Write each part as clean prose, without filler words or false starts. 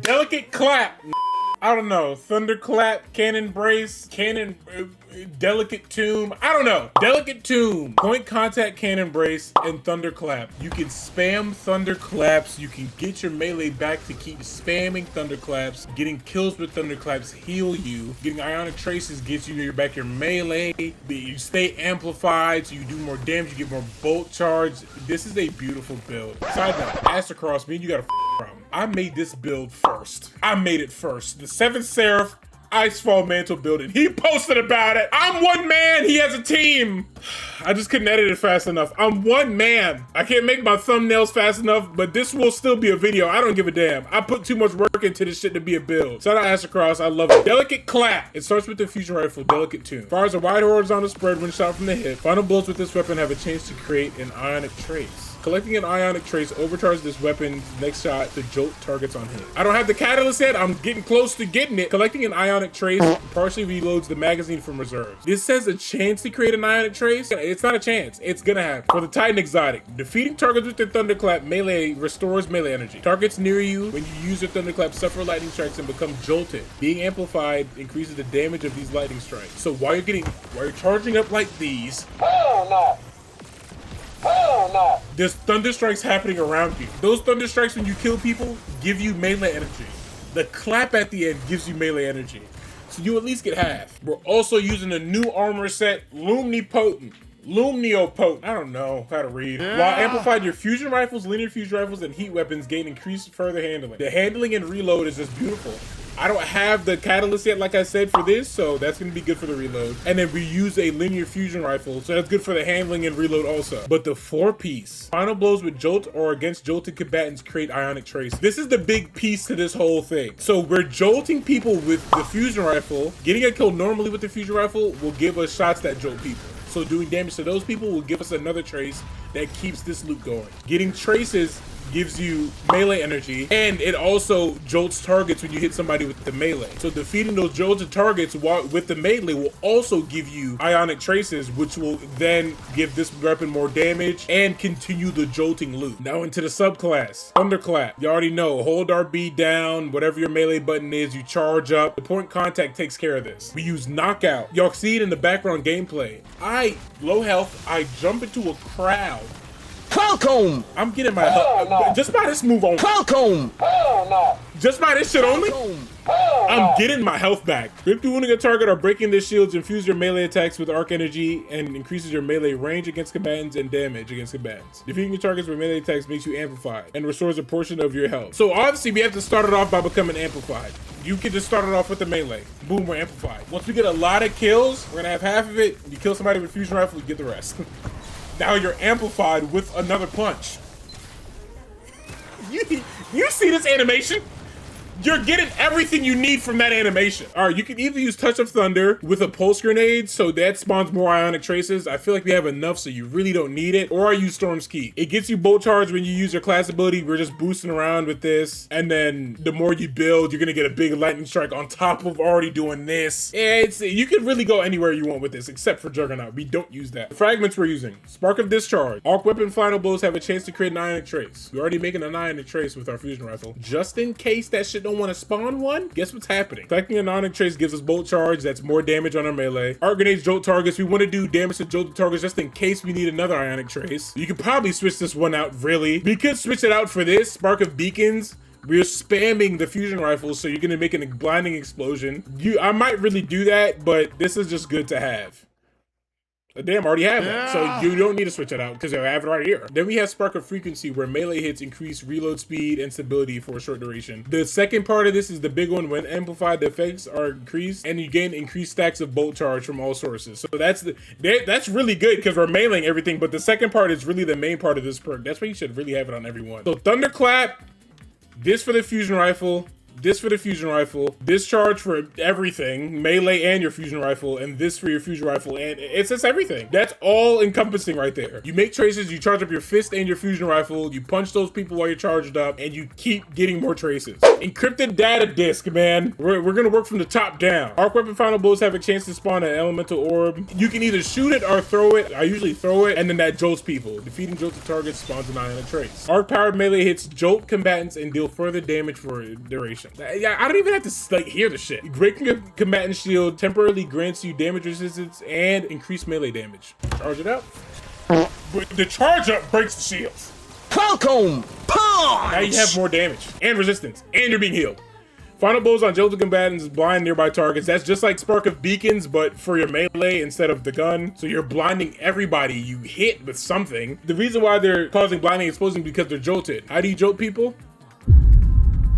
Delicate clap. I don't know. Thunderclap, cannon brace, cannon, delicate tomb. I don't know. Delicate tomb, point contact, cannon brace, and thunderclap. You can spam thunderclaps. You can get your melee back to keep spamming thunderclaps. Getting kills with thunderclaps heal you. Getting ionic traces gets you back your melee. You stay amplified, so you do more damage. You get more bolt charge. This is a beautiful build. Side note, Ass Across, me and you got a problem. I made this build first. I made it first. The 7th Seraph Icefall Mantle build, and he posted about it. I'm one man, he has a team. I just couldn't edit it fast enough. I'm one man. I can't make my thumbnails fast enough, but this will still be a video. I don't give a damn. I put too much work into this shit to be a build. Shout out Ass Across, I love it. Delicate clap. It starts with the fusion rifle, delicate tomb. Fires a wide horizontal spread when shot from the hip. Final blows with this weapon have a chance to create an ionic trace. Collecting an ionic trace overcharges this weapon's next shot to jolt targets on hit. I don't have the catalyst yet. I'm getting close to getting it. Collecting an ionic trace partially reloads the magazine from reserves. This says a chance to create an ionic trace. It's not a chance. It's gonna happen. For the Titan exotic, defeating targets with the Thunderclap melee restores melee energy. Targets near you when you use your Thunderclap suffer lightning strikes and become jolted. Being amplified increases the damage of these lightning strikes. So while you're charging up like these, hell no. Hell no. There's thunder strikes happening around you. Those thunder strikes when you kill people give you melee energy. The clap at the end gives you melee energy. So you at least get half. We're also using a new armor set, Luminopotent. I don't know how to read. While amplified, your fusion rifles, linear fusion rifles, and heat weapons gain increased further handling. The handling and reload is just beautiful. I don't have the catalyst yet, like I said, for this, so that's going to be good for the reload. And then we use a linear fusion rifle, so that's good for the handling and reload also. But the 4-piece, final blows with jolt or against jolted combatants create ionic trace. This is the big piece to this whole thing. So we're jolting people with the fusion rifle. Getting a kill normally with the fusion rifle will give us shots that jolt people. So doing damage to those people will give us another trace that keeps this loop going. Getting traces gives you melee energy, and it also jolts targets when you hit somebody with the melee. So defeating those jolted targets with the melee will also give you ionic traces, which will then give this weapon more damage and continue the jolting loop. Now into the subclass. Thunderclap. You already know, hold RB down, whatever your melee button is, you charge up. The point contact takes care of this. We use knockout. Y'all see it in the background gameplay. Low health, I jump into a crowd. Falcon! I'm getting my health. No. Just by this move on. Falcon! Hell no. Just by this shit only? I'm getting my health back. If wounding a target or breaking their shields, infuse your melee attacks with arc energy and increases your melee range against combatants and damage against combatants. Defeating your targets with melee attacks makes you amplified and restores a portion of your health. So obviously we have to start it off by becoming amplified. You can just start it off with the melee. Boom, we're amplified. Once we get a lot of kills, we're gonna have half of it. You kill somebody with fusion rifle, you get the rest. Now you're amplified with another punch. You see this animation? You're getting everything you need from that animation. All right, you can either use Touch of Thunder with a pulse grenade, so that spawns more ionic traces. I feel like we have enough, so you really don't need it. Or I use Storm's Key. It gets you bolt charge when you use your class ability. We're just boosting around with this. And then the more you build, you're gonna get a big lightning strike on top of already doing this. You can really go anywhere you want with this, except for Juggernaut. We don't use that. The fragments we're using. Spark of Discharge. Arc Weapon final blows have a chance to create an ionic trace. We're already making an ionic trace with our fusion rifle. Just in case that shit don't want to spawn one, guess what's happening? Collecting an ionic trace gives us bolt charge, that's more damage on our melee. Arc grenades jolt targets. We want to do damage to jolted targets just in case we need another ionic trace. You could probably switch this one out, really. We could switch it out for this. Spark of Beacons. We're spamming the fusion rifles, so you're gonna make a blinding explosion. I might really do that, but this is just good to have. Damn, I already have that, so you don't need to switch it out because I have it right here. Then we have Spark of Frequency, where melee hits increase reload speed and stability for a short duration. The second part of this is the big one. When amplified, the effects are increased and you gain increased stacks of bolt charge from all sources. So that's really good because we're meleeing everything, but the second part is really the main part of this perk. That's why you should really have it on everyone. So Thunderclap, this for the fusion rifle, this for the fusion rifle, this charge for everything, melee and your fusion rifle, and this for your fusion rifle, and it's just everything. That's all encompassing right there. You make traces, you charge up your fist and your fusion rifle, you punch those people while you're charged up, and you keep getting more traces. Encrypted data disk, man. We're gonna work from the top down. Arc weapon final blows have a chance to spawn an elemental orb. You can either shoot it or throw it. I usually throw it, and then that jolts people. Defeating jolted targets spawns an ionic trace. Arc powered melee hits jolt combatants and deal further damage for a duration. action. Yeah, I don't even have to like hear the shit. Breaking a combatant shield temporarily grants you damage resistance and increased melee damage. Charge it up. But the charge up breaks the shields. Falcon punch! Now you have more damage and resistance, and you're being healed. Final blows on jolted combatants blind nearby targets. That's just like Spark of Beacons, but for your melee instead of the gun. So you're blinding everybody you hit with something. The reason why they're causing blinding exposing is because they're jolted. How do you jolt people?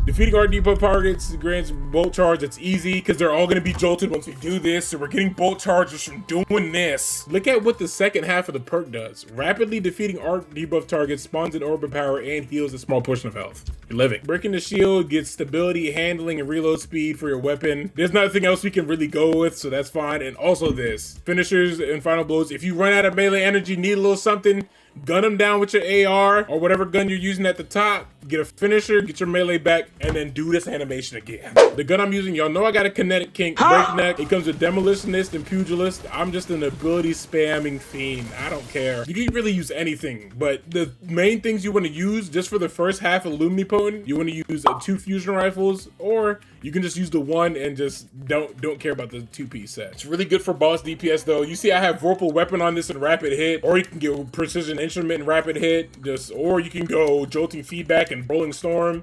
Defeating our depot targets grants bolt charge. It's easy because they're all going to be jolted once we do this. So we're getting bolt charges from doing this. Look at what the second half of the perk does. Rapidly defeating arc debuff targets spawns an orb of power and heals a small portion of health. You're living. Breaking the shield gets stability, handling, and reload speed for your weapon. There's nothing else we can really go with, so that's fine. And also this. Finishers and final blows. If you run out of melee energy, need a little something, gun them down with your AR or whatever gun you're using at the top, get a finisher, get your melee back, and then do this animation again. The gun I'm using, y'all know I got a kinetic kink, breakneck. It comes with demolitionist and pugilist. I'm just an ability spamming fiend. I don't care. You can really use anything, but the main things you want to use just for the first half of Luminopotent, you want to use 2 fusion rifles, or you can just use the 1 and just don't care about the 2-piece set. It's really good for boss DPS though. You see I have Vorpal Weapon on this and rapid hit, or you can get precision instrument and rapid hit, or you can go jolting feedback and rolling storm.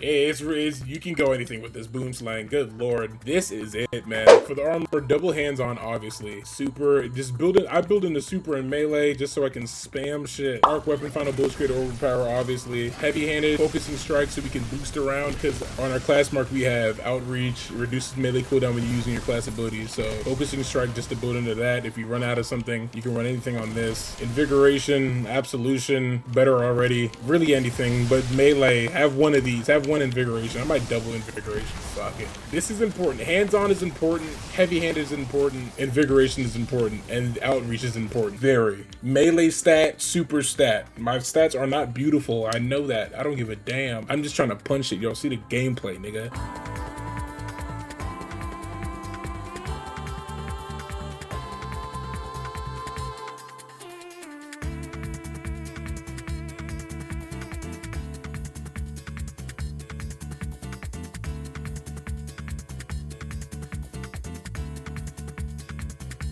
You can go anything with this boom slang. Good lord, this is it, man. For the armor, double hands on, obviously. Super, just build it. I build in the super and melee just so I can spam shit. Arc weapon, final blows create overpower, obviously. Heavy handed, focusing strike so we can boost around, because on our class mark we have outreach, reduces melee cooldown when you're using your class abilities. So focusing strike just to build into that. If you run out of something, you can run anything on this. Invigoration, absolution, better already. Really anything, but melee, have one of these. Have one invigoration. I might double invigoration. Fuck it. This is important. Hands-on is important. Heavy-handed is important. Invigoration is important. And outreach is important. Very. Melee stat, super stat. My stats are not beautiful. I know that. I don't give a damn. I'm just trying to punch it. Y'all see the gameplay, nigga.